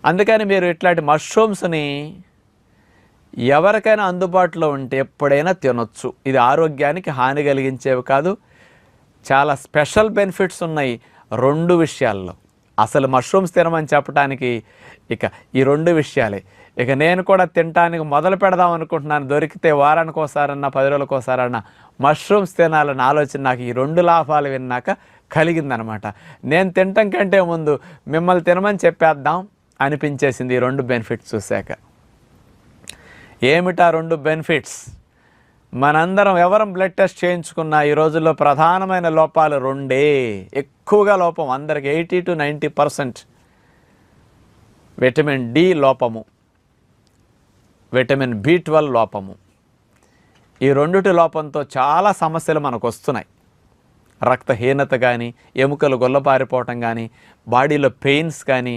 అందుకని మీరు ఇట్లాంటి మష్రూమ్స్ని ఎవరికైనా అందుబాటులో ఉంటే ఎప్పుడైనా తినొచ్చు. ఇది ఆరోగ్యానికి హాని కలిగించేవి కాదు. చాలా స్పెషల్ బెనిఫిట్స్ ఉన్నాయి 2 విషయాల్లో. అసలు మష్రూమ్స్ తినమని చెప్పడానికి ఇక ఈ 2 విషయాలే. ఇక నేను కూడా తినటానికి మొదలు పెడదాం అనుకుంటున్నాను. దొరికితే వారానికి ఒకసారన్నా 10 రోజులకు ఒకసారన్నా మష్రూమ్స్ తినాలన్న ఆలోచన నాకు ఈ 2 లాభాలు విన్నాక కలిగిందనమాట. నేను తినటం కంటే ముందు మిమ్మల్ని తినమని చెప్పేద్దాం అనిపించేసింది ఈ 2 బెనిఫిట్స్ చూశాక. ఏమిటా 2 బెనిఫిట్స్? మనందరం ఎవరం బ్లడ్ టెస్ట్ చేయించుకున్న ఈ రోజుల్లో ప్రధానమైన లోపాలు 2. ఎక్కువగా లోపం అందరికి 80 to 90% విటమిన్ డి లోపము, విటమిన్ B12 లోపము. ఈ 2 లోపంతో చాలా సమస్యలు మనకు వస్తున్నాయి. రక్తహీనత కానీ, ఎముకలు గొల్లపారిపోవటం కానీ, బాడీలో పెయిన్స్ కానీ,